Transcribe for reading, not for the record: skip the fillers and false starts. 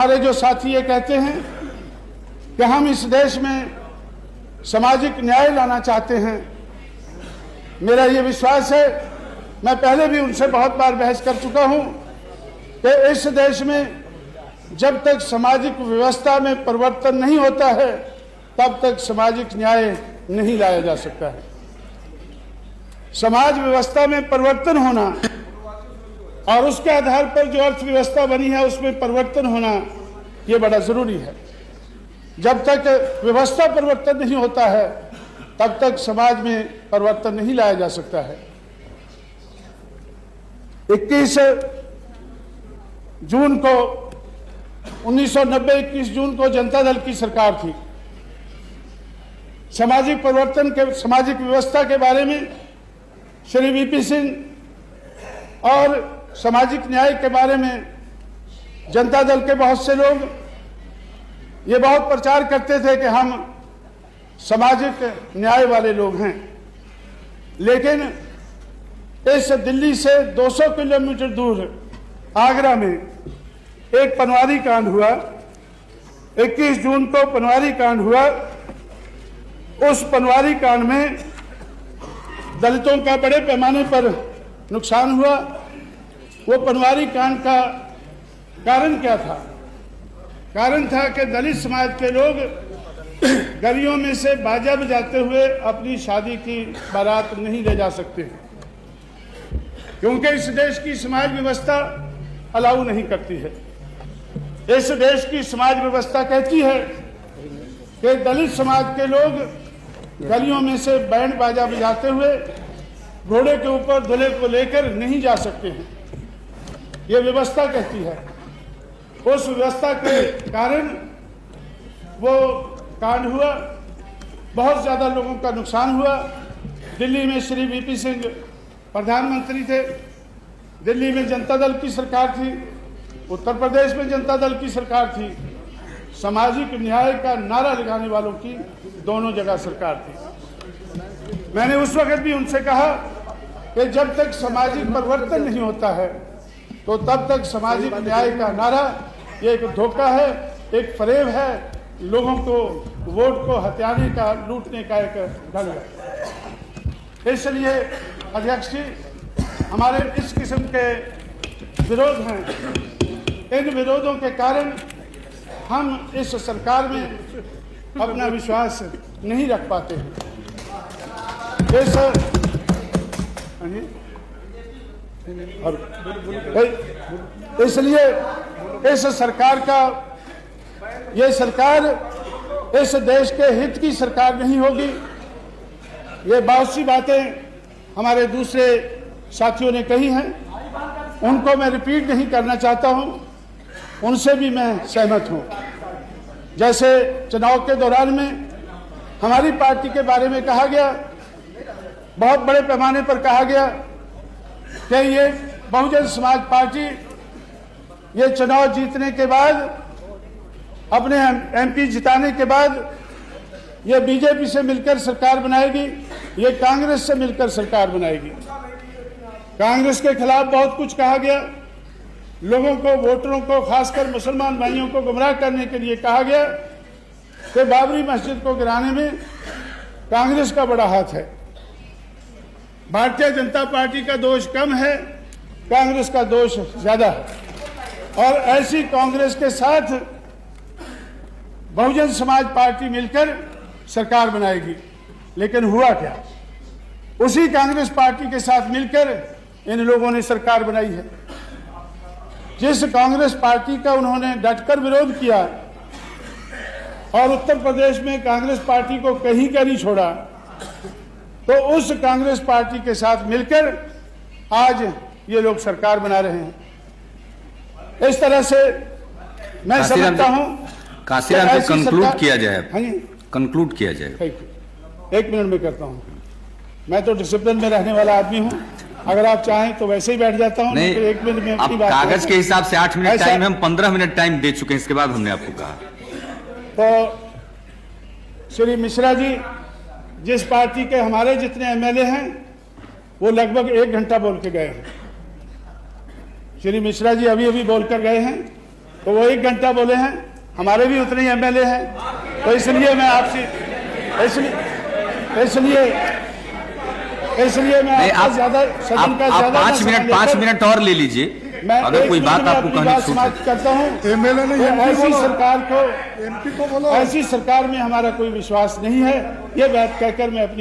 हमारे जो साथी ये कहते हैं कि हम इस देश में सामाजिक न्याय लाना चाहते हैं, मेरा ये विश्वास है, मैं पहले भी उनसे बहुत बार बहस कर चुका हूं कि इस देश में जब तक सामाजिक व्यवस्था में परिवर्तन नहीं होता है तब तक सामाजिक न्याय नहीं लाया जा सकता है। समाज व्यवस्था में परिवर्तन होना और उसके आधार पर जो अर्थव्यवस्था बनी है उसमें परिवर्तन होना ये बड़ा जरूरी है। जब तक व्यवस्था परिवर्तन नहीं होता है तब तक समाज में परिवर्तन नहीं लाया जा सकता है। 21 जून को 1990 जून को जनता दल की सरकार थी। सामाजिक परिवर्तन के सामाजिक व्यवस्था के बारे में श्री वीपी सिंह और सामाजिक न्याय के बारे में जनता दल के बहुत से लोग ये बहुत प्रचार करते थे कि हम सामाजिक न्याय वाले लोग हैं, लेकिन इस दिल्ली से 200 किलोमीटर दूर आगरा में एक पनवारी कांड हुआ। 21 जून को पनवारी कांड हुआ। उस पनवारी कांड में दलितों का बड़े पैमाने पर नुकसान हुआ। वो पनवारी कांड का कारण क्या था? कारण था कि दलित समाज के लोग गलियों में से बाजा बजाते हुए अपनी शादी की बारात नहीं ले जा सकते, क्योंकि इस देश की समाज व्यवस्था अलाउ नहीं करती है। इस देश की समाज व्यवस्था कहती है कि दलित समाज के लोग गलियों में से बैंड बाजा बजाते हुए घोड़े के ऊपर दूल्हे को लेकर नहीं जा सकते हैं। ये व्यवस्था कहती है। उस व्यवस्था के कारण वो कांड हुआ, बहुत ज्यादा लोगों का नुकसान हुआ। दिल्ली में श्री वीपी सिंह प्रधानमंत्री थे, दिल्ली में जनता दल की सरकार थी, उत्तर प्रदेश में जनता दल की सरकार थी। सामाजिक न्याय का नारा लगाने वालों की दोनों जगह सरकार थी। मैंने उस वक्त भी उनसे कहा कि जब तक सामाजिक परिवर्तन नहीं होता है तो तब तक सामाजिक न्याय का नारा ये एक धोखा है, एक फरेब है, लोगों को वोट को हथियाने का, लूटने का एक ढंग है। इसलिए अध्यक्ष जी, हमारे इस किस्म के विरोध हैं। इन विरोधों के कारण हम इस सरकार में अपना विश्वास नहीं रख पाते हैं। इसलिए इस सरकार का, ये सरकार इस देश के हित की सरकार नहीं होगी। ये बहुत सी बातें हमारे दूसरे साथियों ने कही हैं, उनको मैं रिपीट नहीं करना चाहता हूं, उनसे भी मैं सहमत हूं। जैसे चुनाव के दौरान में हमारी पार्टी के बारे में कहा गया, बहुत बड़े पैमाने पर कहा गया कि ये बहुजन समाज पार्टी ये चुनाव जीतने के बाद, अपने एमपी जिताने के बाद ये बीजेपी से मिलकर सरकार बनाएगी, ये कांग्रेस से मिलकर सरकार बनाएगी। कांग्रेस के खिलाफ बहुत कुछ कहा गया, लोगों को, वोटरों को, खासकर मुसलमान भाइयों को गुमराह करने के लिए कहा गया कि बाबरी मस्जिद को गिराने में कांग्रेस का बड़ा हाथ है। भारतीय जनता पार्टी का दोष कम है, कांग्रेस का दोष ज्यादा है। और ऐसी कांग्रेस के साथ बहुजन समाज पार्टी मिलकर सरकार बनाएगी, लेकिन हुआ क्या? उसी कांग्रेस पार्टी के साथ मिलकर इन लोगों ने सरकार बनाई है। जिस कांग्रेस पार्टी का उन्होंने डटकर विरोध किया और उत्तर प्रदेश में कांग्रेस पार्टी को कहीं का नहीं छोड़ा, तो उस कांग्रेस पार्टी के साथ मिलकर आज ये लोग सरकार बना रहे हैं। इस तरह से मैं समझता हूं। काशीराम को कंक्लूड किया जाए। हाँ जी, कंक्लूड किया जाए। 1 मिनट में करता हूं। मैं तो डिसिप्लिन में रहने वाला आदमी हूं, अगर आप चाहें तो वैसे ही बैठ जाता हूं। नहीं, 1 मिनट में अपनी बात कागज के हिसाब से 8 मिनट टाइम, हम 15 मिनट टाइम दे चुके हैं, इसके बाद हमने आपको कहा। तो श्री मिश्रा जी जिस पार्टी के हमारे जितने एमएलए हैं वो लगभग 1 घंटा बोल के गए हैं। श्री मिश्रा जी अभी अभी बोलकर गए हैं तो वो 1 घंटा बोले हैं, हमारे भी उतने ही एमएलए हैं। तो इसलिए मैं आपसे इसलिए मैं नहीं, आपका ज्यादा सदन का आप ज्यादा 5 मिनट और ले लीजिए। मैं अगर कोई बात आपको कहनी छूट है। समाप्त करता हूँ। एमएलए ने ऐसी सरकार को एमपी को बोलो। ऐसी सरकार में हमारा कोई विश्वास नहीं है। ये बात कहकर मैं अपनी